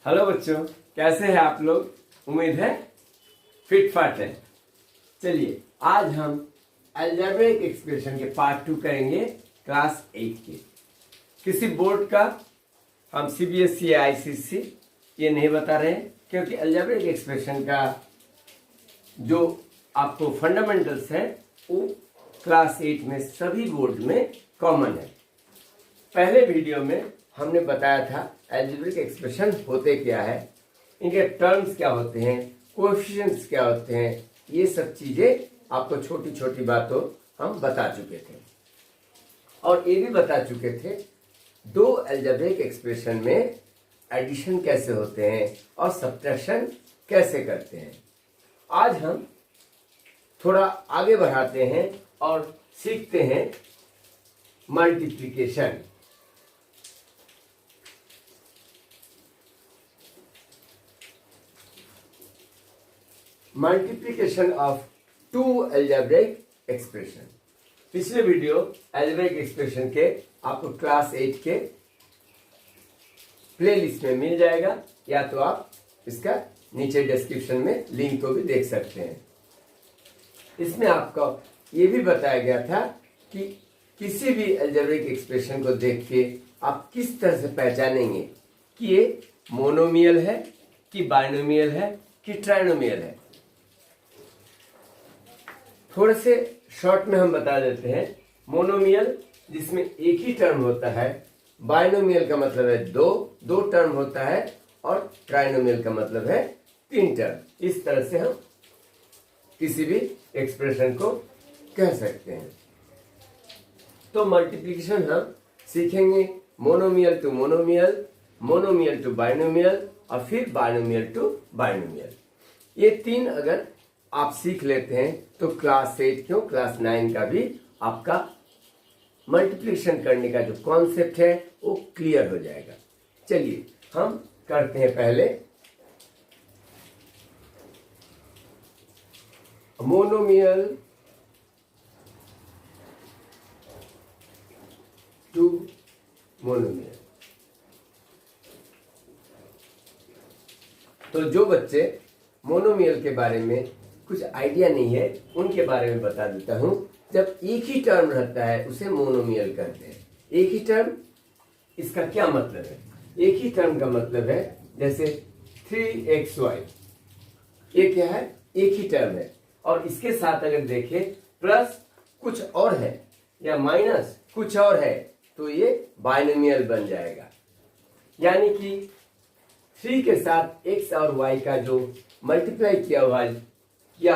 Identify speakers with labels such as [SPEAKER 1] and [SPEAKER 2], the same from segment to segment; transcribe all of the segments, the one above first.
[SPEAKER 1] Hello बच्चों, कैसे हैं आप लोग। उम्मीद है फिट फाट है। चलिए आज हम अलजेब्रिक एक्सप्रेशन के पार्ट 2 करेंगे क्लास 8 के। किसी बोर्ड का हम सीबीएसई या आईसीएसई ये नहीं बता रहे हैं, क्योंकि अलजेब्रिक एक्सप्रेशन का जो आपको फंडामेंटल्स है वो क्लास 8 में सभी बोर्ड में कॉमन है। पहले वीडियो में हमने बताया था अलजेब्रिक एक्सप्रेशन होते क्या है, इनके टर्म्स क्या होते हैं, कोएफिशिएंट्स क्या होते हैं, ये सब चीजें आपको छोटी छोटी बातों हम बता चुके थे। और ये भी बता चुके थे दो अलजेब्रिक एक्सप्रेशन में एडिशन कैसे होते हैं और सब्ट्रैक्शन कैसे करते हैं। आज हम थोड़ा आगे बढ़ाते हैं और सीखते हैं multiplication. Multiplication of two algebraic expression. पिछले वीडियो अलजेब्रिक एक्सप्रेशन के आपको क्लास 8 के प्लेलिस्ट में मिल जाएगा, या तो आप इसका नीचे डिस्क्रिप्शन में लिंक को भी देख सकते हैं। इसमें आपको ये भी बताया गया था कि किसी भी अलजेब्रिक एक्सप्रेशन को देख के आप किस तरह से पहचानेंगे कि ये मोनोमियल है, कि बाइनोमियल है, कि ट्राइनोमियल है। थोड़े से शॉर्ट में हम बता देते हैं। मोनोमियल जिसमें एक ही टर्म होता है, बाइनोमियल का मतलब है दो टर्म होता है, और ट्राइनोमियल का मतलब है 3 टर्म। इस तरह से हम किसी भी एक्सप्रेशन को कह सकते हैं। तो मल्टीप्लिकेशन हम सीखेंगे monomial to monomial, monomial to binomial, और फिर बाइनोमियल टू बाइनोमियल। ये 3 अगर आप सीख लेते हैं तो क्लास 8 क्यों क्लास 9 का भी आपका मल्टीप्लिकेशन करने का जो कॉन्सेप्ट है वो क्लियर हो जाएगा। चलिए हम करते हैं पहले मोनोमियल टू मोनोमियल। तो जो बच्चे मोनोमियल के बारे में कुछ आइडिया नहीं है उनके बारे में बता देता हूं। जब एक ही टर्म रहता है उसे मोनोमियल कहते हैं। एक ही टर्म, इसका क्या मतलब है? एक ही टर्म का मतलब है जैसे 3xy, ये क्या है? एक ही टर्म है, और इसके साथ अगर देखें प्लस कुछ और है या माइनस कुछ और है तो ये बाइनोमियल बन जाएगा। यानी कि 3 के साथ x और y का जो मल्टीप्लाई किया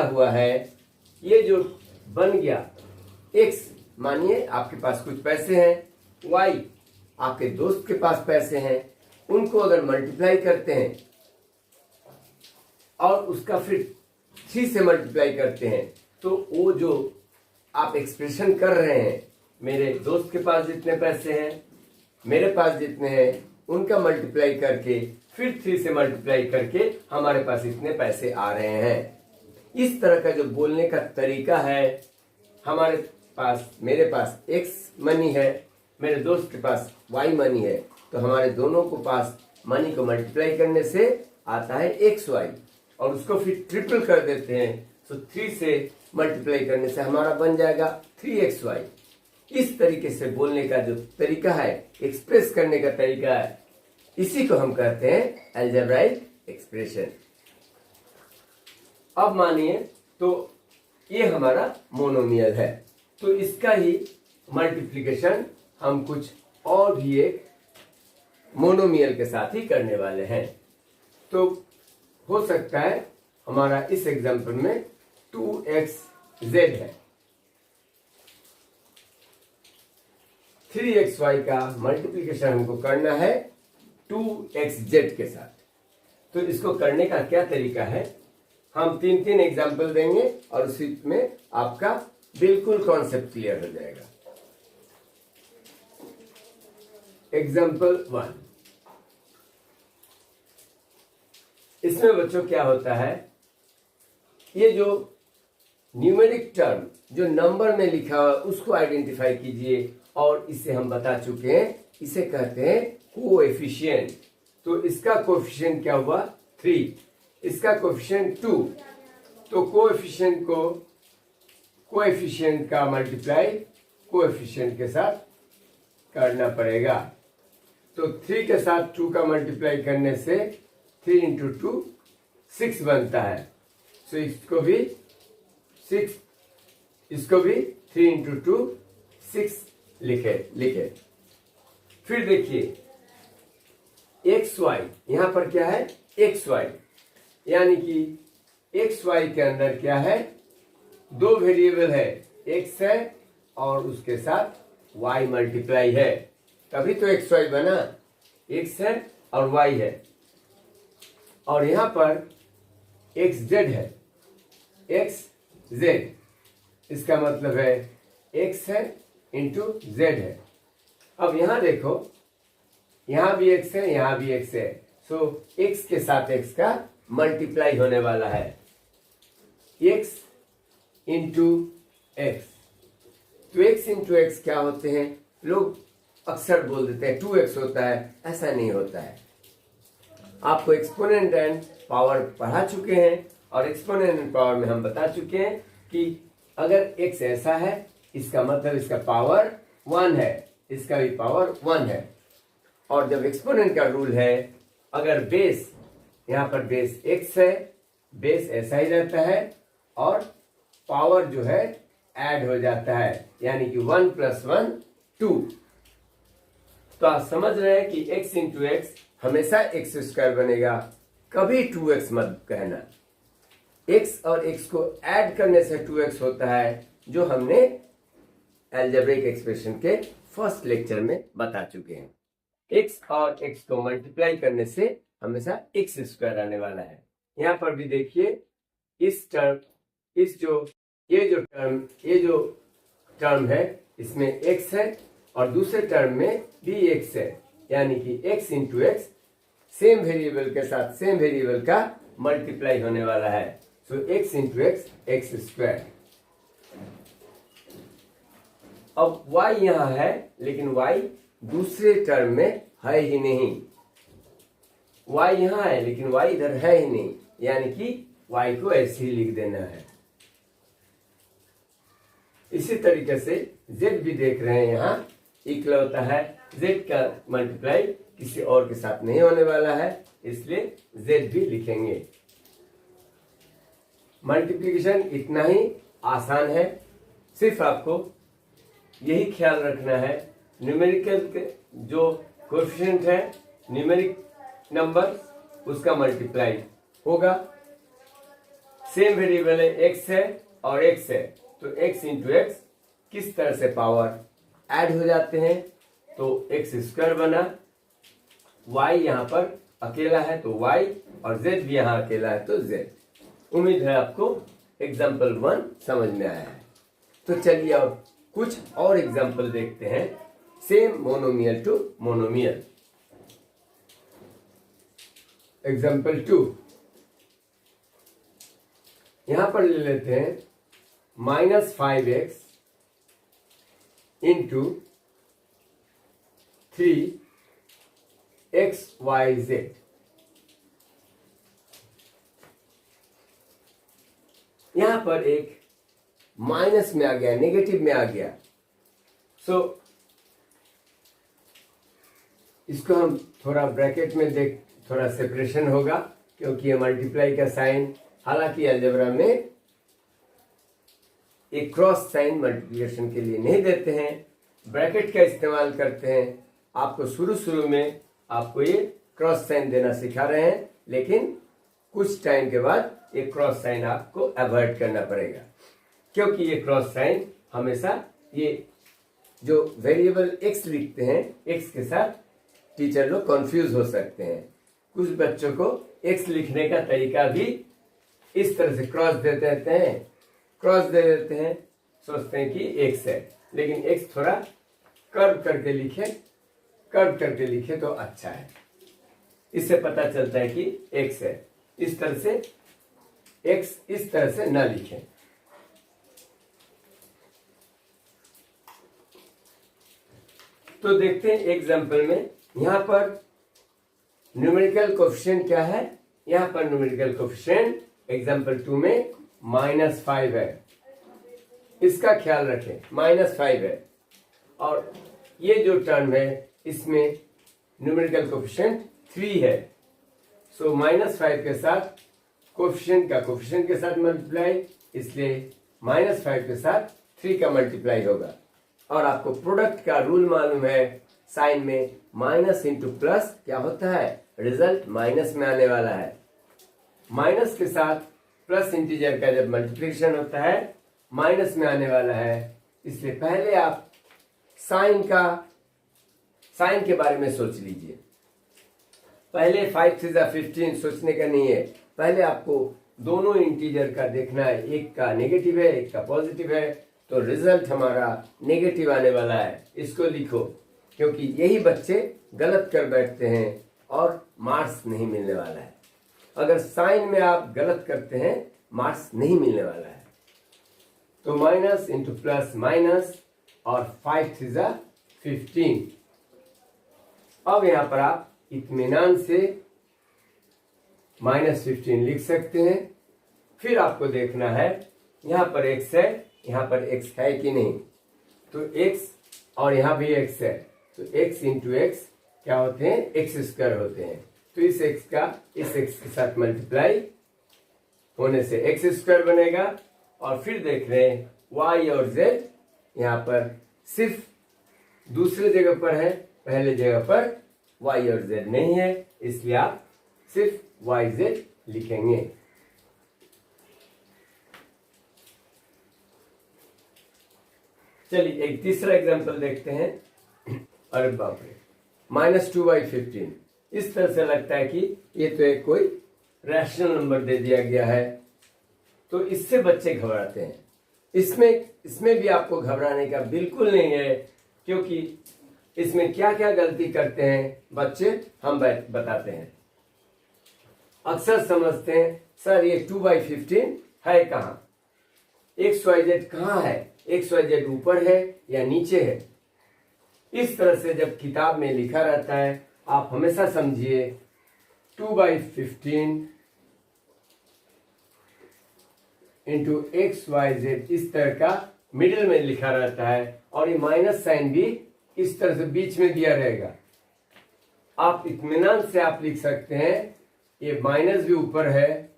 [SPEAKER 1] हुआ है, ये जो बन गया x, मानिए आपके पास कुछ पैसे हैं, y आपके दोस्त के पास पैसे हैं, उनको अगर मल्टीप्लाई करते हैं और उसका फिर 3 से मल्टीप्लाई करते हैं तो वो जो आप एक्सप्रेशन कर रहे हैं, मेरे दोस्त के पास जितने पैसे हैं, मेरे पास जितने हैं, उनका मल्टीप्लाई करके फिर 3 से मल्टीप्लाई करके हमारे पास इतने पैसे आ रहे हैं। इस तरह का जो बोलने का तरीका है, हमारे पास, मेरे पास x मनी है, मेरे दोस्त के पास y मनी है, तो हमारे दोनों को पास मनी को मल्टीप्लाई करने से आता है xy, और उसको फिर ट्रिपल कर देते हैं, तो 3 से मल्टीप्लाई करने से हमारा बन जाएगा 3xy। इस तरीके से बोलने का जो तरीका है, एक्सप्रेस करने का तरीका है, इसी को हम कहते हैं अलजेब्राइक एक्सप्रेशन। अब मानिए तो ये हमारा मोनोमियल है, तो इसका ही मल्टीप्लिकेशन हम कुछ और भी एक मोनोमियल के साथ ही करने वाले हैं। तो हो सकता है हमारा इस एग्जांपल में 2xz है, 3xy का मल्टीप्लिकेशन हमको करना है 2xz के साथ। तो इसको करने का क्या तरीका है, हम 3 एग्जाम्पल देंगे और उसी में आपका बिल्कुल कॉन्सेप्ट क्लियर हो जाएगा। एग्जाम्पल 1, इसमें बच्चों क्या होता है, ये जो न्यूमेरिक टर्म जो नंबर में लिखा हुआ उसको आइडेंटिफाई कीजिए, और इसे हम बता चुके हैं, इसे कहते हैं कोएफिशिएंट। तो इसका कोएफिशिएंट क्या हुआ 3, इसका कोएफिशिएंट 2, तो कोएफिशिएंट का मल्टीप्लाई कोएफिशिएंट के साथ करना पड़ेगा। तो 3 के साथ 2 का मल्टीप्लाई करने से 3 इंटू 2 6 बनता है। सो इसको भी 3 इंटू 2 6 लिखे। फिर देखिए एक्स वाई, यहां पर क्या है एक्स वाई, यानी कि एक्स वाई के अंदर क्या है, दो वेरिएबल है, एक्स है और उसके साथ वाई मल्टीप्लाई है, तभी तो एक्स वाई बना। एक्स है और वाई है, और यहां पर एक्स जेड है, एक्स जेड, इसका मतलब है एक्स है इंटू जेड है। अब यहां देखो, यहां भी एक्स है, यहां भी एक्स है, सो एक्स के साथ एक्स का मल्टीप्लाई होने वाला है, एक्स इंटू एक्स। तो एक्स इंटू एक्स क्या होते हैं, लोग अक्सर बोल देते हैं 2x होता है, ऐसा नहीं होता है। आपको एक्सपोनेंट एंड पावर पढ़ा चुके हैं, और एक्सपोनेंट एंड पावर में हम बता चुके हैं कि अगर x ऐसा है, इसका मतलब इसका पावर 1 है, इसका भी पावर 1 है। और जब एक्सपोनेंट का रूल है, अगर बेस, यहां पर बेस x है, बेस ऐसा ही रहता है, और पावर जो है ऐड हो जाता है, यानी कि 1 + 1 2। तो आप समझ रहे हैं कि x इंटू एक्स हमेशा x² बनेगा, कभी 2x मत कहना। x और x को ऐड करने से 2x होता है, जो हमने अलजेब्रिक एक्सप्रेशन के फर्स्ट लेक्चर में बता चुके हैं। x और x को मल्टीप्लाई करने से हमेशा x² आने वाला है। यहां पर भी देखिए, इस टर्म, ये जो टर्म है, इसमें x है और दूसरे टर्म में भी x है, यानी कि x into x same variable के साथ सेम वेरिएबल का मल्टीप्लाई होने वाला है। सो x इंटू एक्स x²। अब y यहां है, लेकिन y दूसरे टर्म में है ही नहीं। y यहां है लेकिन y इधर है ही नहीं, यानी कि y को ऐसे ही लिख देना है। इसी तरीके से z भी देख रहे हैं, यहां इकलौता है, z का मल्टीप्लाई किसी और के साथ नहीं होने वाला है, इसलिए z भी लिखेंगे। मल्टीप्लिकेशन इतना ही आसान है, सिर्फ आपको यही ख्याल रखना है, न्यूमेरिकल के जो कोएफिशिएंट है, न्यूमेरिक नंबर, उसका मल्टीप्लाई होगा। सेम वेरिएबल है, x है और x है, तो x इंटू एक्स किस तरह से पावर ऐड हो जाते हैं, तो x² बना। y यहां पर अकेला है तो y, और z भी यहां अकेला है तो z। उम्मीद है आपको एग्जाम्पल 1 समझ में आया है। तो चलिए अब कुछ और एग्जाम्पल देखते हैं, same monomial to monomial. Example 2, यहां पर ले लेते हैं -5x इंटू 3xyz। यहां पर एक माइनस में आ गया, नेगेटिव में आ गया, सो इसको हम थोड़ा ब्रैकेट में देख, थोड़ा सेपरेशन होगा, क्योंकि ये मल्टीप्लाई का साइन, हालांकि अलजेब्रा में एक क्रॉस साइन मल्टीप्लिकेशन के लिए नहीं देते हैं, ब्रैकेट का इस्तेमाल करते हैं। आपको शुरू में आपको ये क्रॉस साइन देना सिखा रहे हैं, लेकिन कुछ टाइम के बाद ये क्रॉस साइन आपको अवॉइड करना पड़ेगा, क्योंकि ये क्रॉस साइन हमेशा, ये जो वेरिएबल x लिखते हैं, x के साथ टीचर लोग कंफ्यूज हो सकते हैं। कुछ बच्चों को x लिखने का तरीका भी इस तरह से क्रॉस दे देते हैं, सोचते हैं कि x है, लेकिन x थोड़ा कर्व करके लिखे तो अच्छा है, इससे पता चलता है कि x है। इस तरह से x इस तरह से न लिखें। तो देखते हैं एग्जाम्पल में, यहां पर न्यूमेरिकल कोफिशिएंट क्या है, यहाँ पर न्यूमेरिकल कोफिशिएंट एग्जाम्पल 2 में -5 है, इसका ख्याल रखें, -5 है। और ये जो टर्म है इसमें न्यूमेरिकल कोफिशिएंट 3 है। सो -5 के साथ कोफिशिएंट के साथ मल्टीप्लाई, इसलिए -5 के साथ 3 का मल्टीप्लाई होगा। और आपको प्रोडक्ट का रूल मालूम है, साइन में माइनस इंटू प्लस क्या होता है, रिजल्ट माइनस में आने वाला है। माइनस के साथ प्लस इंटीजर का जब मल्टीप्लिकेशन होता है माइनस में आने वाला है, इसलिए पहले आप साइन के बारे में सोच लीजिए। पहले 5 3 15 सोचने का नहीं है, पहले आपको दोनों इंटीजर का देखना है, एक का नेगेटिव है एक का पॉजिटिव है, तो रिजल्ट हमारा नेगेटिव आने वाला है। इसको लिखो, क्योंकि यही बच्चे गलत कर बैठते हैं और मार्क्स नहीं मिलने वाला है। अगर साइन में आप गलत करते हैं मार्क्स नहीं मिलने वाला है। तो माइनस इंटू प्लस माइनस, और 5 3 15। अब यहां पर आप इत्मीनान से -15 लिख सकते हैं। फिर आपको देखना है यहां पर x है, यहां पर x है कि नहीं, तो x और यहां भी x है, तो x इंटू एक्स क्या होते हैं, x² होते हैं। तो इस x का इस x के साथ मल्टीप्लाई होने से x² बनेगा। और फिर देख रहे हैं y और z यहाँ पर सिर्फ दूसरे जगह पर है, पहले जगह पर y और z नहीं है, इसलिए आप सिर्फ yz लिखेंगे। चलिए एक तीसरा एग्जांपल देखते हैं। अरे बाप रे, -2/15। इस तरह से लगता है कि ये तो एक कोई रैशनल नंबर दे दिया गया है, तो इससे बच्चे घबराते हैं। इसमें भी आपको घबराने का बिल्कुल नहीं है, क्योंकि इसमें क्या क्या गलती करते हैं बच्चे हम बताते हैं। अक्सर समझते हैं सर ये 2/15 है कहाँ, XYZ कहाँ है, XYZ ऊपर है या नीचे है। इस तरह से जब किताब में लिखा रहता है आप हमेशा समझिए 2/15 इंटू XYZ इस तरह का मिडिल में लिखा रहता है, और ये माइनस साइन भी इस तरह से बीच में दिया रहेगा। आप इत्मीनान से आप लिख सकते हैं ये माइनस भी ऊपर है,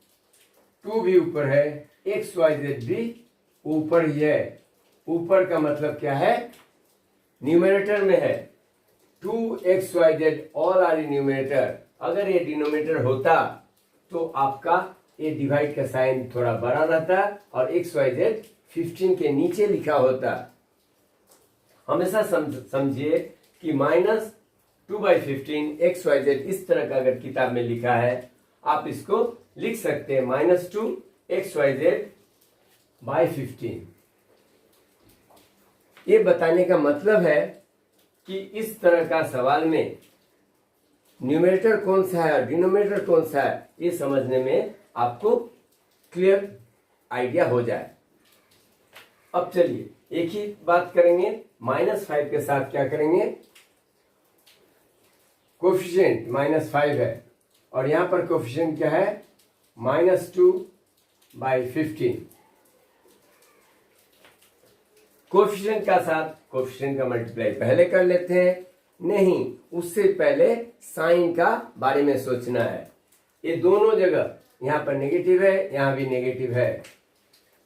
[SPEAKER 1] 2 भी ऊपर है, XYZ भी ऊपर ही है। ऊपर का मतलब क्या है, न्यूमरेटर में है, 2XYZ all are in numerator. अगर ये डिनोमिनेटर होता तो आपका ये डिवाइड का साइन थोड़ा बड़ा रहता और XYZ 15 के नीचे लिखा होता। हमेशा समझिए कि -2/15 XYZ इस तरह का अगर किताब में लिखा है आप इसको लिख सकते हैं -2 XYZ/15। ये बताने का मतलब है कि इस तरह का सवाल में न्यूमरेटर कौन सा है और डिनोमिनेटर कौन सा है, ये समझने में आपको क्लियर आइडिया हो जाए। अब चलिए एक ही बात करेंगे, -5 के साथ क्या करेंगे, कोफिशिएंट -5 है और यहां पर कोफिशिएंट क्या है, -2/15। कोफिशिएंट का साथ कोफिशिएंट का मल्टीप्लाई पहले कर लेते हैं, नहीं उससे पहले साइन का बारे में सोचना है। ये दोनों जगह यहाँ पर नेगेटिव है, यहाँ भी नेगेटिव है,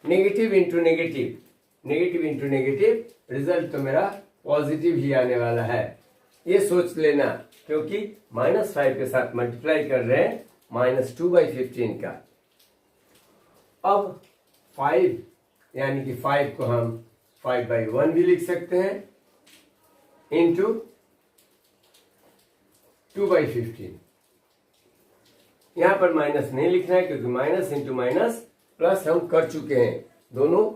[SPEAKER 1] negative into negative, negative into negative, result तो मेरा पॉजिटिव ही आने वाला है, ये सोच लेना, क्योंकि -5 के साथ मल्टीप्लाई कर रहे हैं -2/15 का। अब 5 यानी कि 5 को हम 5/1 भी लिख सकते हैं इंटू 2/15। यहां पर माइनस नहीं लिखना है क्योंकि माइनस इंटू माइनस प्लस हम कर चुके हैं, दोनों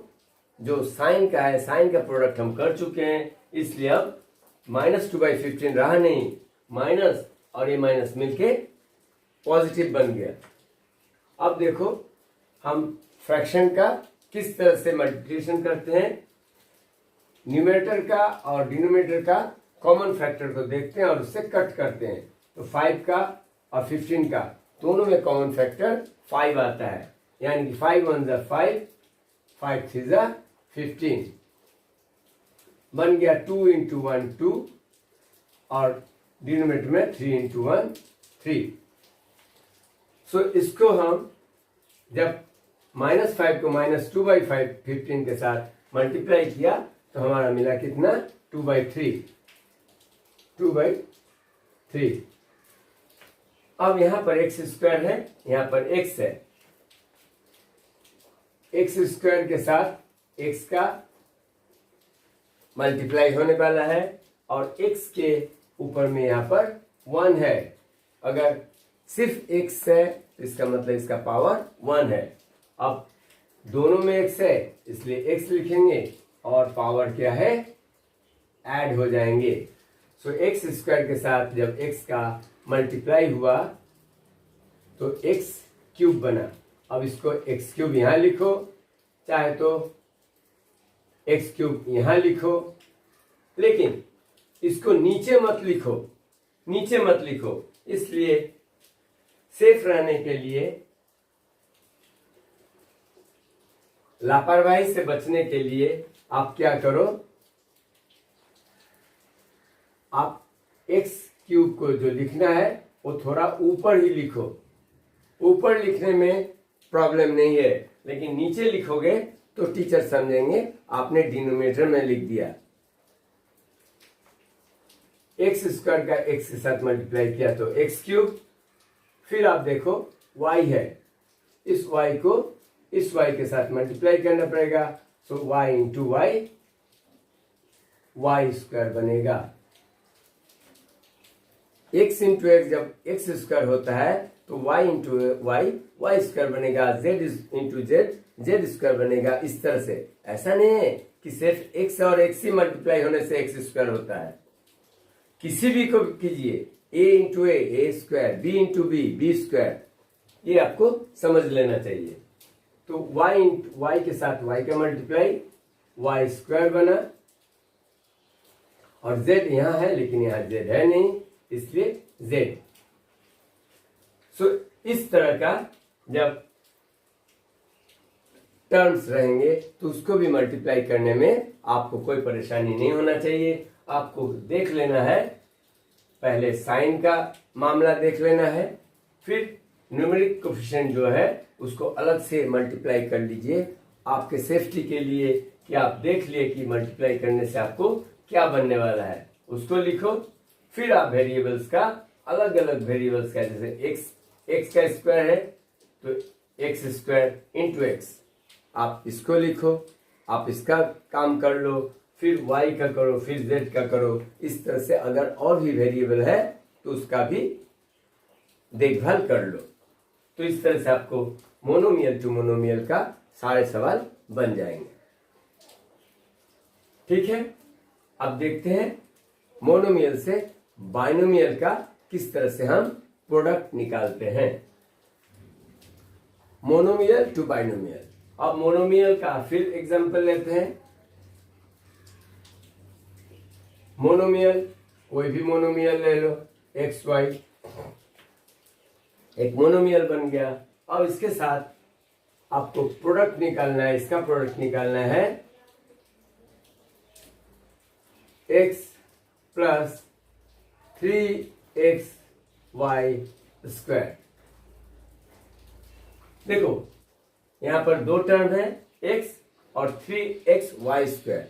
[SPEAKER 1] जो साइन का है साइन का प्रोडक्ट हम कर चुके हैं, इसलिए अब -2/15 रहा नहीं, माइनस और ये माइनस मिलके पॉजिटिव बन गया। अब देखो हम फ्रैक्शन का किस तरह से मल्टीप्लिकेशन करते हैं, न्यूमरेटर का और डिनोमिनेटर का कॉमन फैक्टर को देखते हैं और उससे कट करते हैं। तो 5 का और 15 का दोनों में कॉमन फैक्टर 5 आता है, यानी कि 5 1 जा 5, 5 3 जा 15, बन गया 2 इंटू 1 2 और डिनोमिनेटर में 3 इंटू 1 3। सो इसको हम जब -5 को -2/5 15 के साथ मल्टीप्लाई किया तो हमारा मिला कितना, 2/3, 2/3। अब यहां पर एक्स स्क्वायर है, यहां पर एक्स है, एक्स स्क्वायर के साथ एक्स का मल्टीप्लाई होने वाला है और एक्स के ऊपर में यहां पर 1 है। अगर सिर्फ एक्स है तो इसका मतलब इसका पावर 1 है। अब दोनों में एक्स है इसलिए एक्स लिखेंगे और पावर क्या है, ऐड हो जाएंगे। सो एक्स स्क्वायर के साथ जब एक्स का मल्टीप्लाई हुआ तो एक्स क्यूब बना। अब इसको एक्स क्यूब यहां लिखो, चाहे तो एक्स क्यूब यहां लिखो, लेकिन इसको नीचे मत लिखो, नीचे मत लिखो। इसलिए सेफ रहने के लिए, लापरवाही से बचने के लिए आप क्या करो, आप एक्स क्यूब को जो लिखना है वो थोड़ा ऊपर ही लिखो। ऊपर लिखने में प्रॉब्लम नहीं है, लेकिन नीचे लिखोगे तो टीचर समझेंगे आपने डिनोमिनेटर में लिख दिया। एक्स स्क्वायर का एक्स के साथ मल्टीप्लाई किया तो एक्स क्यूब, फिर आप देखो वाई है, इस वाई को इस वाई के साथ मल्टीप्लाई करना पड़ेगा। So y into Y, Y square बनेगा। एक्स इंटू एक्स जब एक्स स्क्वायर होता है तो y into Y, Y square बनेगा। Z into z, z square बनेगा। इस तरह से, ऐसा नहीं है कि सिर्फ एक्स और एक्स ही मल्टीप्लाई होने से एक्स स्क्वायर होता है। किसी भी को कीजिए, A into A square, B into B square, ये आपको समझ लेना चाहिए। तो वाई के साथ वाई का मल्टीप्लाई, वाई स्क्वायर बना, और जेड यहां है लेकिन यहां जेड है नहीं, इसलिए जेड। सो इस तरह का जब टर्म्स रहेंगे तो उसको भी मल्टीप्लाई करने में आपको कोई परेशानी नहीं होना चाहिए। आपको देख लेना है, पहले साइन का मामला देख लेना है, फिर न्यूमेरिक कोफिशिएंट जो है उसको अलग से मल्टीप्लाई कर लीजिए आपके सेफ्टी के लिए, कि आप देख लिए कि मल्टीप्लाई करने से आपको क्या बनने वाला है, उसको लिखो। फिर आप वेरिएबल्स का, अलग अलग वेरिएबल्स का, जैसे एक्स का स्क्वायर है तो एक्स स्क्वायर इंटू एक्स, आप इसको लिखो, आप इसका काम कर लो, फिर वाई का करो, फिर जेड का करो। इस तरह से अगर और भी वेरिएबल है तो उसका भी देखभाल कर लो। तो इस तरह से आपको मोनोमियल टू मोनोमियल का सारे सवाल बन जाएंगे। ठीक है, अब देखते हैं मोनोमियल से बाइनोमियल का किस तरह से हम प्रोडक्ट निकालते हैं। Monomial to binomial. अब मोनोमियल का फिर एग्जांपल लेते हैं। मोनोमियल, कोई भी मोनोमियल ले लो, एक्स वाई, एक मोनोमियल बन गया। अब इसके साथ आपको प्रोडक्ट निकालना है, इसका प्रोडक्ट निकालना है x प्लस 3xy स्क्वायर। देखो यहां पर दो टर्म है, x और 3xy स्क्वायर।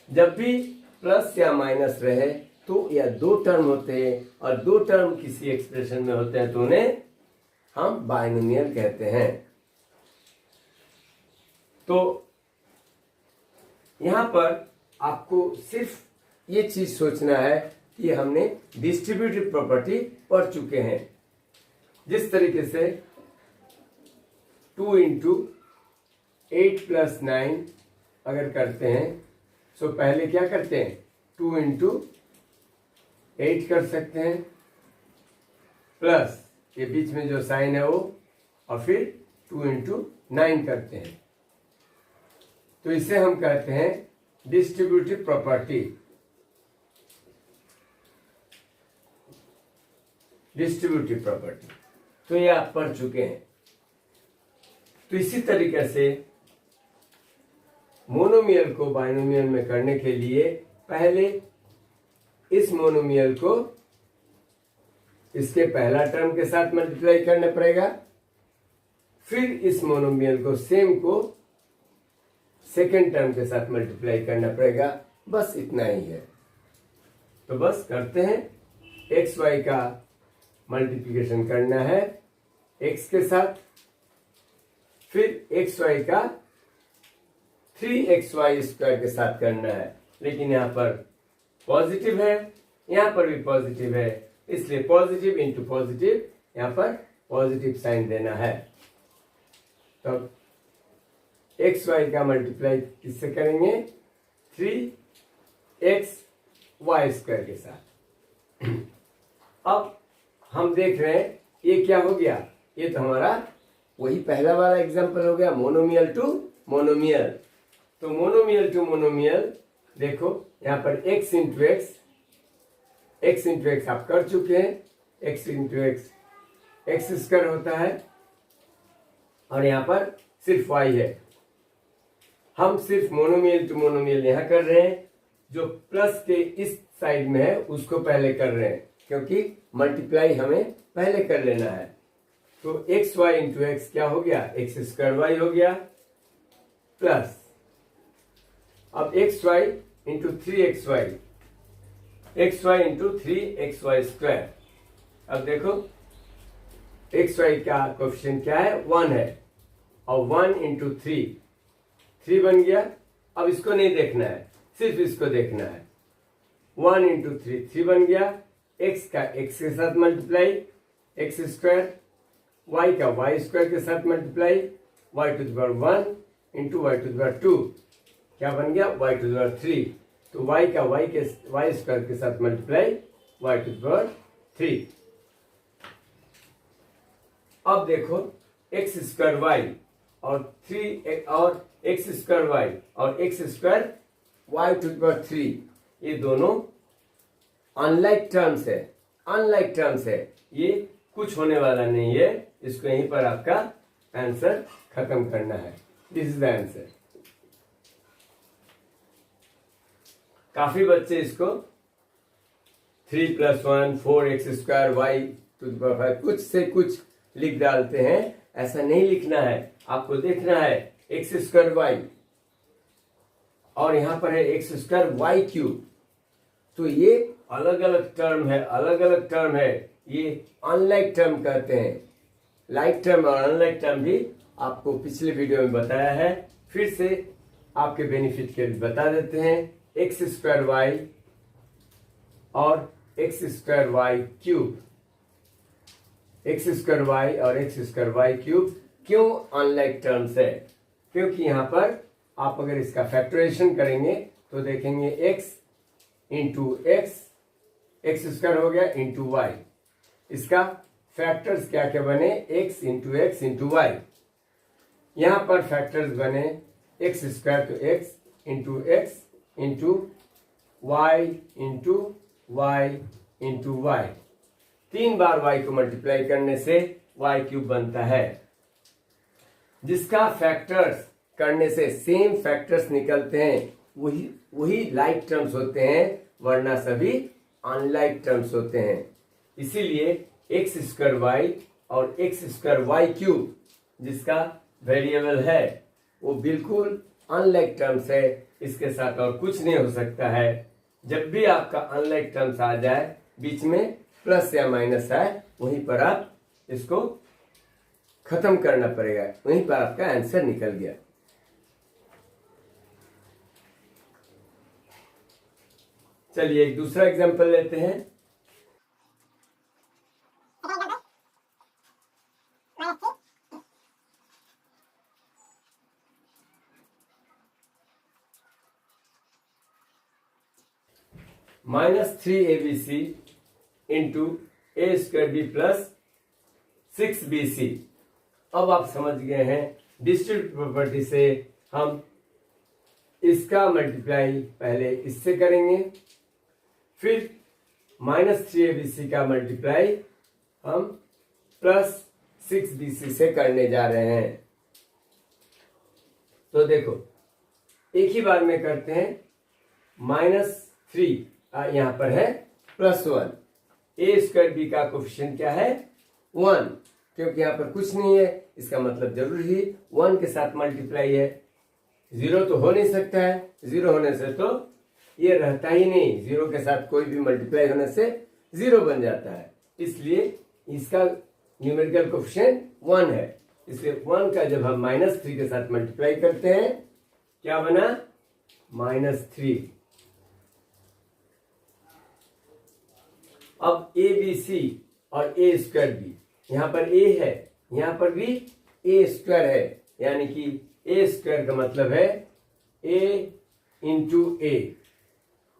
[SPEAKER 1] जब भी प्लस या माइनस रहे तो या दो टर्म होते हैं और दो टर्म किसी एक्सप्रेशन में होते हैं तो उन्हें हम बाइनोमियल कहते हैं। तो यहां पर आपको सिर्फ ये चीज सोचना है कि हमने डिस्ट्रीब्यूटिव प्रॉपर्टी पढ़ चुके हैं। जिस तरीके से 2 इंटू 8 प्लस 9 अगर करते हैं तो पहले क्या करते हैं, 2 इंटू 8 कर सकते हैं, प्लस ये बीच में जो साइन है वो, और फिर 2 इंटू 9 करते हैं। तो इसे हम कहते हैं डिस्ट्रीब्यूटिव प्रॉपर्टी। डिस्ट्रीब्यूटिव प्रॉपर्टी, तो ये आप पढ़ चुके हैं। तो इसी तरीके से मोनोमियल को बाइनोमियल में करने के लिए पहले इस मोनोमियल को इसके पहला टर्म के साथ मल्टीप्लाई करना पड़ेगा, फिर इस मोनोमियल को सेम को सेकेंड टर्म के साथ मल्टीप्लाई करना पड़ेगा। बस इतना ही है। तो बस करते हैं। एक्स वाई का मल्टीप्लिकेशन करना है एक्स के साथ, फिर एक्स वाई का 3xy स्क्वायर के साथ करना है, लेकिन यहाँ पर पॉजिटिव है, यहाँ पर भी पॉजिटिव है, इसलिए पॉजिटिव इंटू पॉजिटिव, यहाँ पर पॉजिटिव साइन देना है। तो एक्स वाई का मल्टीप्लाई किससे करेंगे? 3xy स्क्वायर के साथ। अब हम देख रहे हैं ये क्या हो गया, ये तो हमारा वही पहला वाला एग्जांपल हो गया, मोनोमियल टू मोनोमियल। तो मोनोमियल टू मोनोमियल देखो, यहाँ पर x इंटू एक्स आप कर चुके हैं, x इंटू एक्स स्क्वायर होता है, और यहाँ पर सिर्फ y है। हम सिर्फ मोनोमियल टू मोनोमियल यहाँ कर रहे हैं, जो प्लस के इस साइड में है उसको पहले कर रहे हैं, क्योंकि मल्टीप्लाई हमें पहले कर लेना है। तो एक्स वाई इंटू एक्स क्या हो गया? एक्स स्क्वायर वाई हो गया, प्लस अब X Y into 3xy, X Y into 3xy square. अब देखो एक्स वाई का कोफिशिएंट क्या है? 1 है, और 1 इंटू 3 बन गया। अब इसको नहीं देखना है, सिर्फ इसको देखना है। 1 इंटू 3 बन गया। एक्स का एक्स के साथ मल्टीप्लाई एक्स स्क्वायर, वाई का वाई स्क्वायर के साथ multiply Y to the power 1 into Y to the power 2, क्या बन गया? Y to the power 3। तो वाई का वाई स्क्वायर के साथ multiply Y to the power 3। अब देखो एक्स स्क्वायर वाई और 3 और एक्स स्क्वायर वाई और X square Y to the power 3, ये दोनों अनलाइक टर्म्स है, ये कुछ होने वाला नहीं है। इसको यहीं पर आपका आंसर खत्म करना है। This is the answer. काफी बच्चे इसको 3 + 1 4x square Y to the power 5 कुछ से कुछ लिख डालते हैं। ऐसा नहीं लिखना है, आपको देखना है एक्स स्क्वायर वाई और यहां पर है एक्स स्क्वायर वाई क्यूब। तो ये अलग अलग टर्म है, ये अनलाइक टर्म कहते हैं। लाइक टर्म और अनलाइक टर्म भी आपको पिछले वीडियो में बताया है, फिर से आपके बेनिफिट के लिए बता देते हैं। एक्स स्क्वायर वाई और X square Y cube, X square Y और एक्स स्क्वायर वाई क्यूब क्यों अनलाइक टर्म्स है? क्योंकि यहां पर आप अगर इसका फैक्टराइजेशन करेंगे तो देखेंगे एक्स इंटू एक्स स्क्वायर हो गया इंटू वाई। इसका फैक्टर्स क्या क्या बने? X into Y. यहां पर फैक्टर्स बने एक्स स्क्वायर, तो X into Y into Y. 3 बार वाई को मल्टीप्लाई करने से वाई क्यूब बनता है, जिसका फैक्टर्स करने से सेम फैक्टर्स निकलते हैं, वही लाइक टर्म्स होते हैं, वरना सभी अनलाइक टर्म्स होते हैं। इसीलिए एक्स स्क्वायर वाई और एक्स स्क्वायर वाई क्यूब जिसका वेरिएबल है वो बिल्कुल अनलाइक टर्म्स है, इसके साथ और कुछ नहीं हो सकता है। जब भी आपका अनलाइक टर्म्स आ जाए, बीच में प्लस या माइनस है, वहीं पर आप इसको खत्म करना पड़ेगा, वहीं पर आपका आंसर निकल गया। चलिए एक दूसरा एग्जांपल लेते हैं। -3abc into a² plus 6bc। अब आप समझ गए हैं, डिस्ट्रीब्यूटिव प्रॉपर्टी से हम इसका मल्टीप्लाई पहले इससे करेंगे, फिर -3abc का मल्टीप्लाई हम +6bc से करने जा रहे हैं। तो देखो एक ही बार में करते हैं। -3 यहाँ पर है +1। a² b का कोफिशिएंट क्या है 1, क्योंकि यहाँ पर कुछ नहीं है, इसका मतलब जरूर ही 1 के साथ मल्टीप्लाई है। 0 तो हो नहीं सकता है, 0 होने से तो ये रहता ही नहीं, 0 के साथ कोई भी मल्टीप्लाई होने से 0 बन जाता है, इसलिए इसका न्यूमेरिकल कोफिशिएंट 1 है। इसलिए 1 का जब हम -3 के साथ मल्टीप्लाई करते हैं क्या बना -3। अब ABC और a² b, यहाँ पर a है, यहाँ पर भी a² है, यानी कि a² का मतलब है a इंटू a,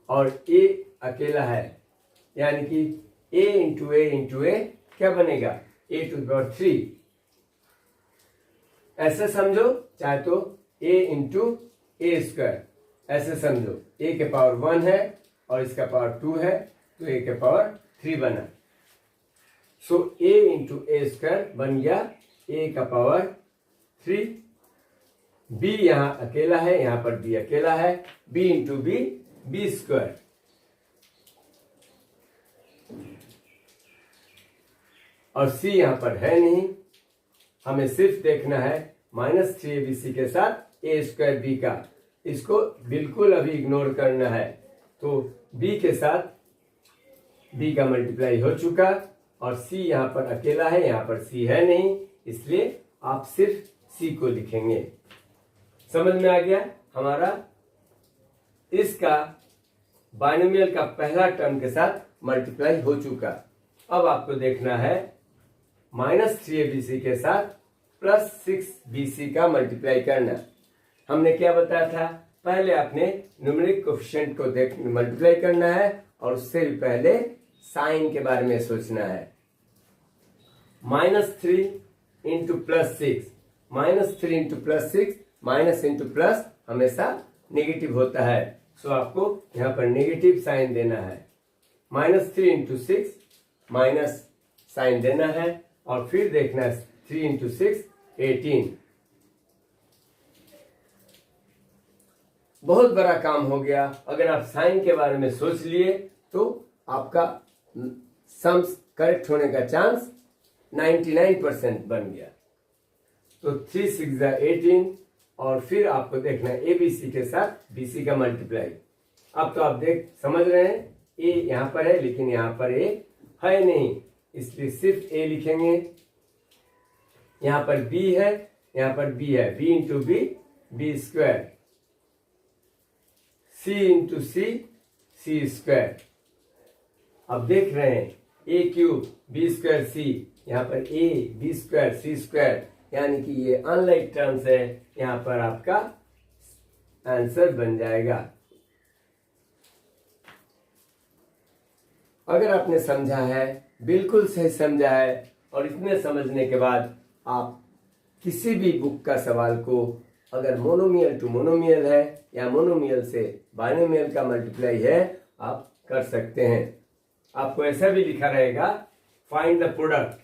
[SPEAKER 1] और a अकेला है, यानी कि a इंटू a क्या बनेगा a⁻3। ऐसे समझो, चाहे तो a इंटू a², ऐसे समझो a के पावर 1 है और इसका पावर 2 है, तो a के पावर 3 बना। सो a इंटू a² बन गया a का पावर 3। b यहाँ अकेला है, यहाँ पर b अकेला है, b इंटू b b²। और c यहाँ पर है नहीं, हमें सिर्फ देखना है -3abc के साथ a² b का, इसको बिल्कुल अभी इग्नोर करना है। तो b के साथ b का मल्टीप्लाई हो चुका, और c यहाँ पर अकेला है, यहाँ पर c है नहीं, इसलिए आप सिर्फ c को लिखेंगे। समझ में आ गया हमारा? इसका बाइनोमियल का पहला टर्म के साथ मल्टीप्लाई हो चुका। अब आपको देखना है -3abc के साथ +6bc का मल्टीप्लाई करना। हमने क्या बताया था? पहले आपने न्यूमेरिक कोफिशिएंट को देख मल्टीप्लाई करना है, और उससे भी पहले साइन के बारे में सोचना है। -3 into +6, -3 into +6, minus into plus हमेशा नेगेटिव होता है, सो आपको यहाँ पर नेगेटिव साइन देना है। -3 इंटू 6 माइनस साइन देना है, और फिर देखना है 3 इंटू 6 18। बहुत बड़ा काम हो गया। अगर आप साइन के बारे में सोच लिए तो आपका सम्स करेक्ट होने का चांस 99% बन गया। तो 3 6 18, और फिर आपको देखना है ABC के साथ BC का मल्टीप्लाई। अब तो आप समझ रहे हैं, A यहाँ पर है लेकिन यहाँ पर A है नहीं, इसलिए सिर्फ A लिखेंगे। यहाँ पर B है, यहाँ पर B है, B into B B², C into C C²। अब देख रहे हैं A³ B² C, यहाँ पर A B² C², यानी कि ये अनलाइक टर्म्स है, यहाँ पर आपका आंसर बन जाएगा। अगर आपने समझा है, बिल्कुल सही समझा है, और इतने समझने के बाद आप किसी भी बुक का सवाल को अगर मोनोमियल टू मोनोमियल है या मोनोमियल से बाइनोमियल का मल्टीप्लाई है, आप कर सकते हैं। आपको ऐसा भी लिखा रहेगा, find the product,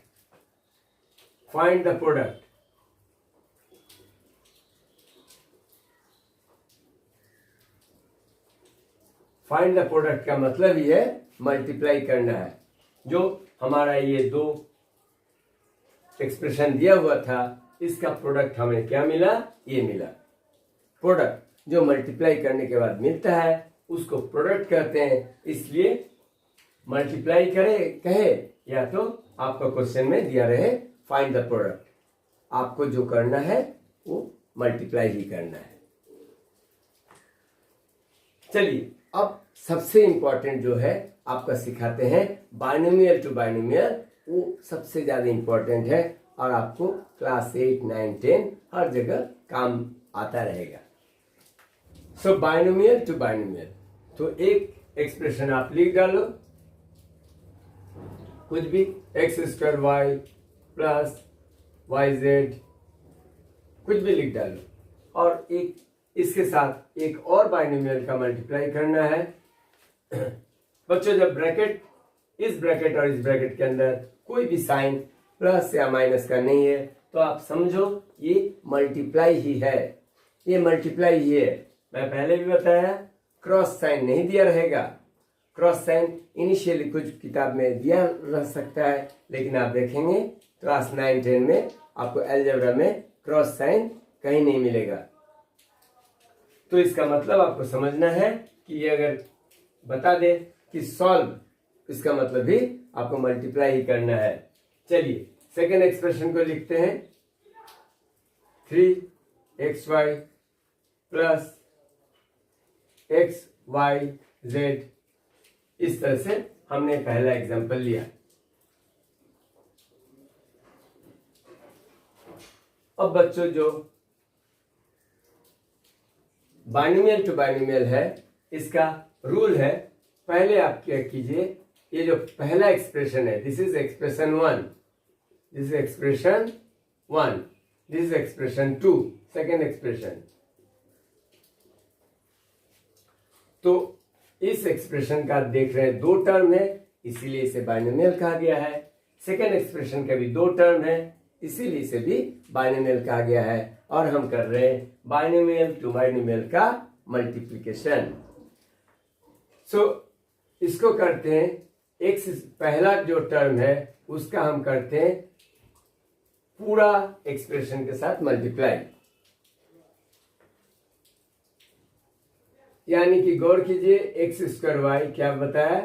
[SPEAKER 1] find the product. Find the product का मतलब ही है मल्टीप्लाई करना है। जो हमारा ये दो एक्सप्रेशन दिया हुआ था, इसका प्रोडक्ट हमें क्या मिला? ये मिला। प्रोडक्ट जो मल्टीप्लाई करने के बाद मिलता है उसको प्रोडक्ट कहते हैं, इसलिए मल्टीप्लाई कहे या तो आपका क्वेश्चन में दिया रहे फाइंड द प्रोडक्ट, आपको जो करना है वो मल्टीप्लाई ही करना है। चलिए अब सबसे इंपॉर्टेंट जो है आपका सिखाते हैं बाइनोमियल टू बाइनोमियल, वो सबसे ज्यादा इंपॉर्टेंट है और आपको क्लास 8 9 10 हर जगह काम आता रहेगा। सो बाइनोमियल टू बाइनोमियल, तो एक एक्सप्रेशन आप लिख डालो, कुछ भी x² y प्लस yz, कुछ भी लिख डालो, और एक इसके साथ एक और बाइनोमियल का मल्टीप्लाई करना है। बच्चों जब ब्रैकेट, इस ब्रैकेट और इस ब्रैकेट के अंदर कोई भी साइन प्लस या माइनस का नहीं है, तो आप समझो ये मल्टीप्लाई ही है, ये मल्टीप्लाई ही है। मैं पहले भी बताया क्रॉस साइन नहीं दिया रहेगा। क्रॉस साइन इनिशियली कुछ किताब में दिया रह सकता है, लेकिन आप देखेंगे क्लास 9-10 में आपको अलजेब्रा में क्रॉस साइन कहीं नहीं मिलेगा। तो इसका मतलब आपको समझना है कि ये अगर बता दे कि सॉल्व, इसका मतलब भी आपको मल्टीप्लाई ही करना है। चलिए सेकेंड एक्सप्रेशन को लिखते हैं। 3xy प्लस xyz, इस तरह से हमने पहला एग्जांपल लिया। अब बच्चों जो बाइनोमियल टू बाइनोमियल है, इसका रूल है, पहले आप क्या कीजिए, ये जो पहला एक्सप्रेशन है, this is expression 1, this is expression 1, this is expression 2, second expression. तो इस एक्सप्रेशन का देख रहे हैं 2 टर्म है, इसीलिए इसे बाइनोमियल कहा गया है। सेकेंड एक्सप्रेशन का भी 2 टर्म है, इसीलिए इसे भी बाइनोमियल कहा गया है। और हम कर रहे हैं बाइनोमियल टू बाइनोमियल का मल्टीप्लिकेशन। सो इसको करते हैं, एक्स पहला जो टर्म है उसका हम करते हैं पूरा एक्सप्रेशन के साथ मल्टीप्लाई। यानी कि गौर कीजिए, एक्स स्क्वायर वाई क्या बताया,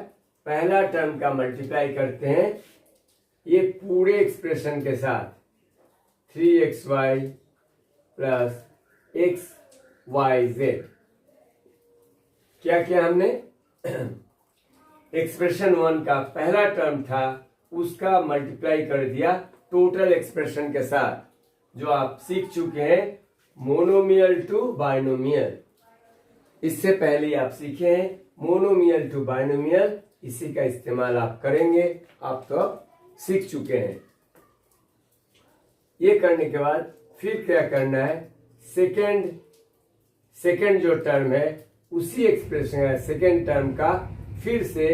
[SPEAKER 1] पहला टर्म का मल्टीप्लाई करते हैं ये पूरे एक्सप्रेशन के साथ, 3xy प्लस xyz। क्या किया हमने, एक्सप्रेशन 1 का पहला टर्म था उसका मल्टीप्लाई कर दिया टोटल एक्सप्रेशन के साथ, जो आप सीख चुके हैं मोनोमियल टू बाइनोमियल। इससे पहले आप सीखे हैं मोनोमियल टू बाइनोमियल, इसी का इस्तेमाल आप करेंगे, आप तो अब सीख चुके हैं। ये करने के बाद फिर क्या करना है, सेकेंड जो टर्म है उसी एक्सप्रेशन है सेकेंड टर्म का फिर से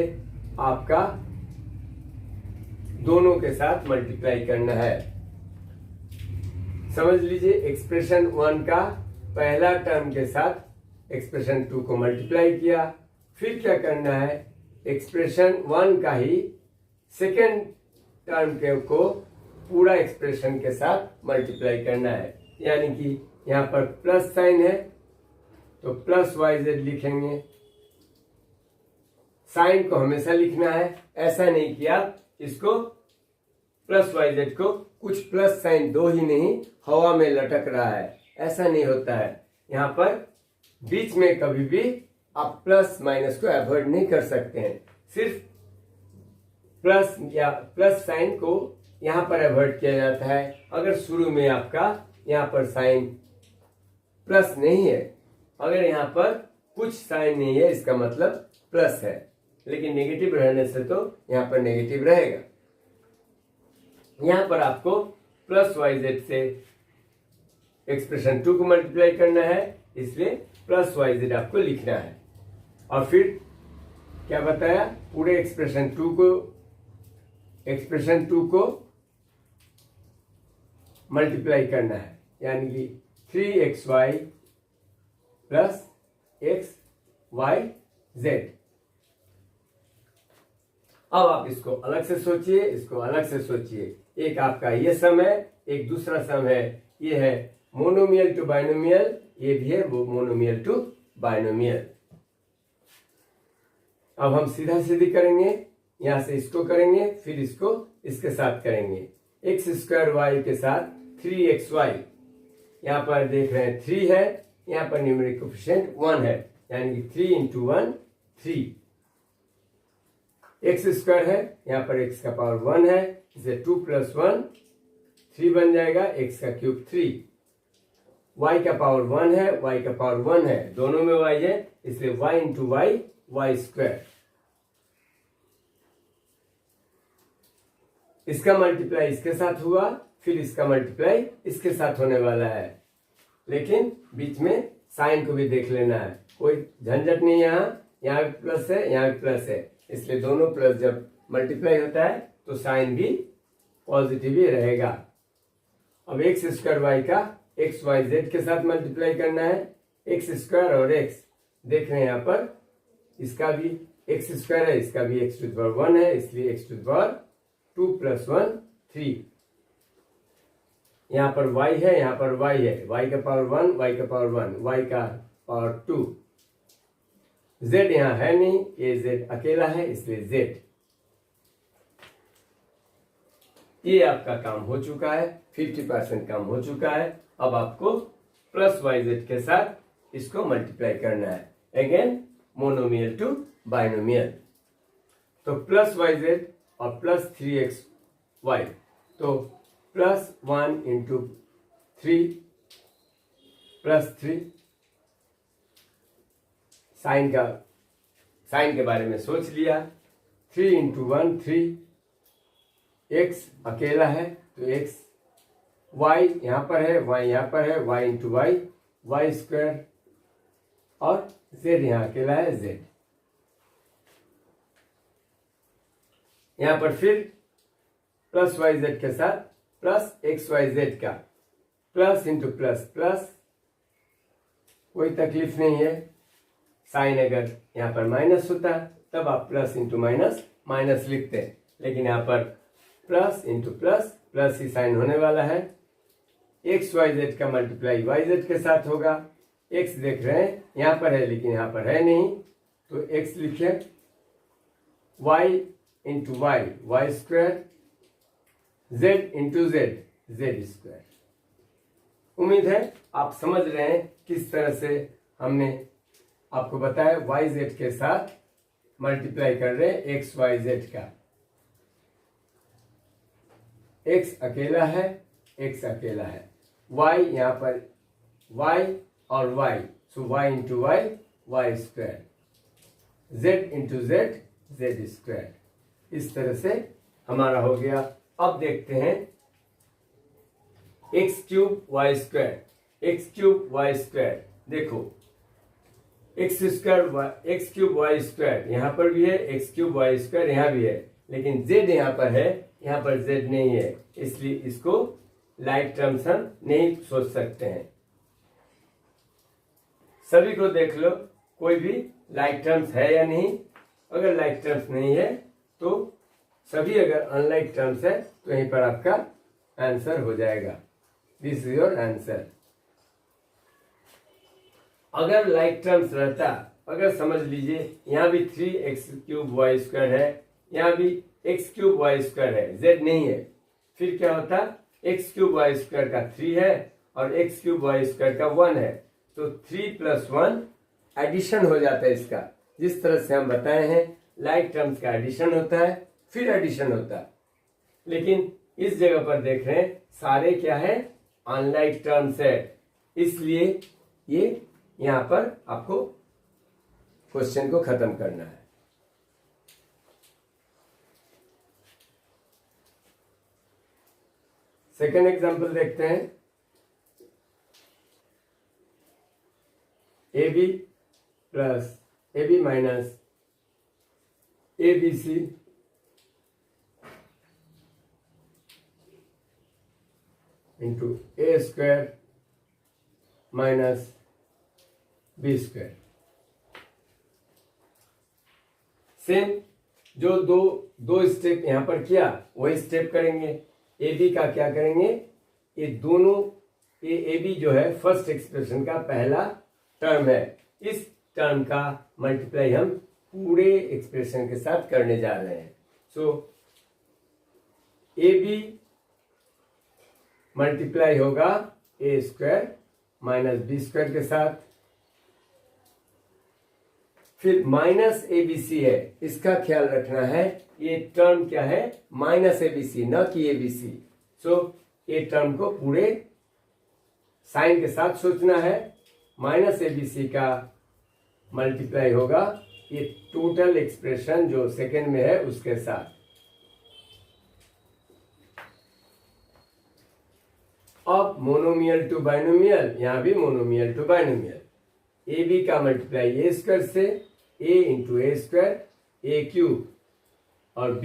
[SPEAKER 1] आपका दोनों के साथ मल्टीप्लाई करना है। समझ लीजिए, एक्सप्रेशन 1 का पहला टर्म के साथ एक्सप्रेशन 2 को मल्टीप्लाई किया, फिर क्या करना है, एक्सप्रेशन 1 का ही सेकेंड टर्म के को पूरा एक्सप्रेशन के साथ मल्टीप्लाई करना है। यानी कि यहाँ पर प्लस साइन है तो प्लस वाई जेड लिखेंगे। साइन को हमेशा लिखना है, ऐसा नहीं कि आप इसको प्लस वाई जेड को कुछ प्लस साइन दो ही नहीं हवा में लटक रहा है, ऐसा नहीं होता है। यहाँ पर बीच में कभी भी आप प्लस माइनस को अवॉइड नहीं कर सकते हैं, सिर्फ प्लस या प्लस साइन को यहाँ पर अवॉइड किया जाता है। अगर शुरू में आपका यहाँ पर साइन प्लस नहीं है, अगर यहाँ पर कुछ साइन नहीं है इसका मतलब प्लस है, लेकिन नेगेटिव रहने से तो यहाँ पर नेगेटिव रहेगा। यहाँ पर आपको प्लस वाई जेड से एक्सप्रेशन 2 को मल्टीप्लाई करना है, इसलिए प्लस वाई जेड आपको लिखना है। और फिर क्या बताया, पूरे एक्सप्रेशन 2 को मल्टीप्लाई करना है, यानी कि 3xy प्लस xyz। अब आप इसको अलग से सोचिए, इसको अलग से सोचिए। एक आपका ये सम है, एक दूसरा सम है, ये है मोनोमियल टू बाइनोमियल, ये भी है वो मोनोमियल टू बाइनोमियल। अब हम सीधा सीधी करेंगे, यहां से इसको करेंगे, फिर इसको इसके साथ करेंगे। एक्स स्क्वायर वाई के साथ 3xy, यहाँ पर देख रहे हैं 3 है, यहाँ पर न्यूमेरिक कोफिशिएंट 1 है, यानी कि 3 इंटू 1 3। एक्स स्क्वायर है, यहाँ पर x का पावर 1 है, इसे 2 प्लस 1 3 बन जाएगा, x का क्यूब 3। y का पावर 1 है, y का पावर 1 है, दोनों में y है, इसलिए y into Y Y square. इसका मल्टीप्लाई इसके साथ हुआ, फिर इसका मल्टीप्लाई इसके साथ होने वाला है, लेकिन बीच में साइन को भी देख लेना है, कोई झंझट नहीं। यहाँ भी प्लस है, यहाँ भी प्लस है, इसलिए दोनों प्लस जब मल्टीप्लाई होता है तो साइन भी पॉजिटिव ही रहेगा। अब एक्स स्क्वायर वाई का एक्स वाई जेड के साथ मल्टीप्लाई करना है। एक्स स्क्वायर और एक्स देख रहे हैं यहाँ पर, इसका भी एक्स स्क्वायर है, इसका भी एक्स टू द पावर 1 है, इसलिए एक्स टू द पावर 2 + 1 3। यहाँ पर y है, यहाँ पर y है, y का पावर 1, y का पावर 1, y का पावर 2। z यहाँ है नहीं, ये z अकेला है, इसलिए z। ये आपका काम हो चुका है, 50% काम हो चुका है। अब आपको प्लस वाई जेड के साथ इसको मल्टीप्लाई करना है। Again monomial to binomial. तो प्लस वाई जेड और प्लस 3xy, तो +1 × 3 +3। साइन के बारे में सोच लिया। 3 × 1 3, x अकेला है तो x, y यहाँ पर है, y यहाँ पर है, y × y, y², और z यहाँ अकेला है, z। यहाँ पर फिर प्लस वाई जेड के साथ प्लस एक्स वाई जेड का प्लस × प्लस, कोई तकलीफ नहीं है। साइन अगर यहाँ पर माइनस होता तब आप प्लस × माइनस लिखते हैं, लेकिन यहाँ पर प्लस × प्लस ही साइन होने वाला है। एक्स वाई जेड का मल्टीप्लाई वाई जेड के साथ होगा। एक्स देख रहे हैं यहाँ पर है, लेकिन यहाँ पर है नहीं, तो एक्स लिखे, Y × Y y², z × z² उम्मीद है आप समझ रहे हैं किस तरह से हमने आपको बताया वाई जेड के साथ मल्टीप्लाई कर रहे हैं एक्स वाई जेड का। एक्स अकेला है, एक्स अकेला है, वाई यहाँ पर वाई और वाई, सो Y × Y y², z × z z²। इस तरह से हमारा हो गया। अब देखते हैं x³ y², x³ y²। देखो x³ y² यहाँ पर भी है, x³ y² यहाँ भी है, लेकिन z यहाँ पर है, यहाँ पर z नहीं है, इसलिए इसको लाइक टर्म्स हम नहीं सोच सकते हैं। सभी को देख लो, कोई भी लाइक टर्म्स है या नहीं। अगर लाइक टर्म्स नहीं है तो सभी, अगर अनलाइक टर्म्स है तो यहीं पर आपका आंसर हो जाएगा। This is your answer. अगर लाइक टर्म्स रहता, अगर समझ लीजिए यहाँ भी 3x³ y² है, यहाँ भी x³ y² है, z नहीं है, फिर क्या होता, x³ y² का 3 है और x³ y² का 1 है, तो 3 + 1 एडिशन हो जाता है इसका। जिस तरह से हम बताए हैं लाइक टर्म्स का एडिशन होता है, फिर एडिशन होता है, लेकिन इस जगह पर देख रहे हैं सारे क्या है, अनलाइक टर्म्स है, इसलिए ये यहां पर आपको क्वेश्चन को खत्म करना है। सेकेंड एग्जांपल देखते हैं। AB + AB - ABC × A² - B²। Same जो दो स्टेप यहां पर किया वही स्टेप करेंगे। AB का क्या करेंगे, ये दोनों, ये AB जो है फर्स्ट एक्सप्रेशन का पहला टर्म है, इस टर्म का मल्टीप्लाई हम पूरे एक्सप्रेशन के साथ करने जा रहे हैं। सो AB मल्टीप्लाई होगा A² - B² के साथ, फिर -ABC है, इसका ख्याल रखना है, ये टर्म क्या है, -ABC, न कि ABC। सो ये टर्म को पूरे साइन के साथ सोचना है। -ABC का मल्टीप्लाई होगा ये टोटल एक्सप्रेशन जो सेकेंड में है उसके साथ। अब मोनोमियल टू बाइनोमियल, यहां भी मोनोमियल टू बाइनोमियल। AB का मल्टीप्लाई A² से, A × A² A³ और B,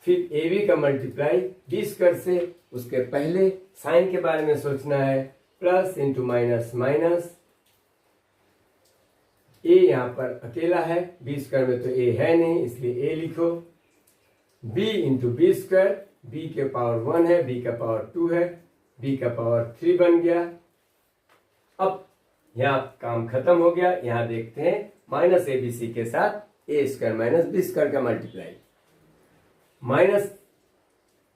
[SPEAKER 1] फिर ए बी का मल्टीप्लाई बी स्क्वायर से, उसके पहले साइन के बारे में सोचना है, प्लस इंटू माइनस माइनस, ए यहाँ पर अकेला है, बी स्क्वायर में तो ए है नहीं इसलिए ए लिखो, B into B square, B के पावर 1 है, बी का पावर 2 है, बी का पावर 3 बन गया। अब यहाँ काम खत्म हो गया। यहाँ देखते हैं माइनस ए बी सी के साथ A square minus B square का multiply, minus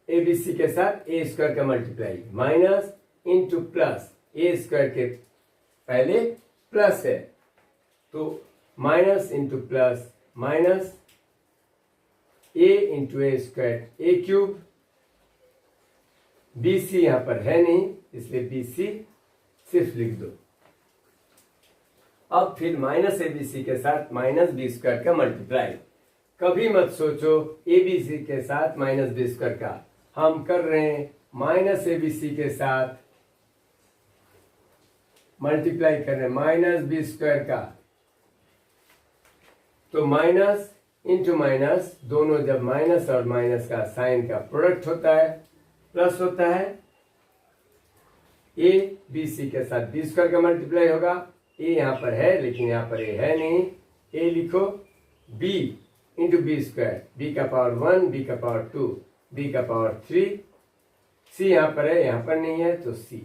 [SPEAKER 1] A B C के साथ ए स्क्वायर का multiply, minus into plus, A square के पहले प्लस है तो minus into plus minus, A into A square A cube, B C यहां पर है नहीं इसलिए बी सी सिर्फ लिख दो। अब फिर माइनस ए बी सी के साथ माइनस बी स्क्वायर का मल्टीप्लाई, कभी मत सोचो ए बी सी के साथ माइनस बी स्क्वायर का, हम कर रहे हैं माइनस ए बी सी के साथ मल्टीप्लाई कर रहे हैं माइनस बी स्क्वायर का, तो माइनस इंटू माइनस, दोनों जब माइनस और माइनस का साइन का प्रोडक्ट होता है प्लस होता है, ए बी सी के साथ बी स्क्वायर का मल्टीप्लाई होगा, ए यहां पर है लेकिन यहां पर ए है नहीं, ए लिखो, B into B square, B का पावर 1, बी का पावर 2, बी का पावर 3, सी यहां पर है यहां पर नहीं है तो सी।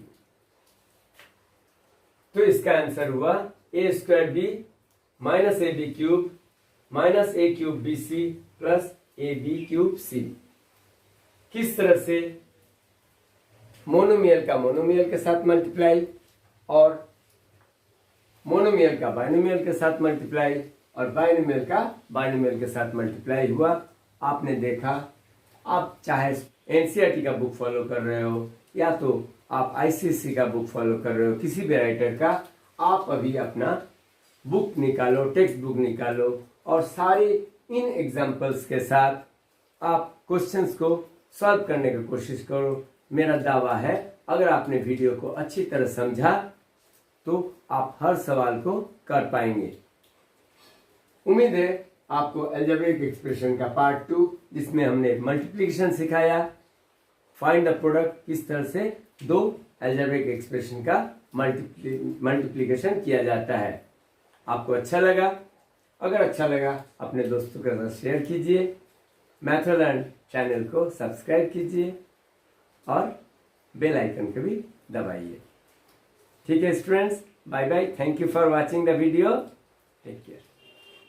[SPEAKER 1] तो इसका आंसर हुआ A square B minus A B cube minus A cube B C plus A B cube C. किस तरह से मोनोमियल का मोनोमियल के साथ मल्टीप्लाई और मोनोमियल का बाइनोमियल के साथ मल्टीप्लाई और बाइनोमियल का बाइनोमियल के साथ मल्टीप्लाई हुआ, आपने देखा। आप चाहे एनसीईआरटी का बुक फॉलो कर रहे हो या तो आप आईसीएसई का बुक फॉलो कर रहे हो, किसी भी राइटर का, आप अभी अपना बुक निकालो, टेक्स्ट बुक निकालो और सारे इन एग्जाम्पल्स के साथ आप क्वेश्चंस को सॉल्व करने की कोशिश करो। मेरा दावा है अगर आपने वीडियो को अच्छी तरह समझा तो आप हर सवाल को कर पाएंगे। उम्मीद है आपको अलजेब्रिक एक्सप्रेशन का पार्ट 2, जिसमें हमने मल्टीप्लिकेशन सिखाया, फाइंड द प्रोडक्ट, किस तरह से दो अलजेब्रिक एक्सप्रेशन का मल्टीप्लिकेशन किया जाता है, आपको अच्छा लगा। अगर अच्छा लगा अपने दोस्तों के साथ शेयर कीजिए, मैथलर्न चैनल को सब्सक्राइब कीजिए और बेल आइकन को भी दबाइए। ठीक है students, bye bye, thank you for watching the video, take care.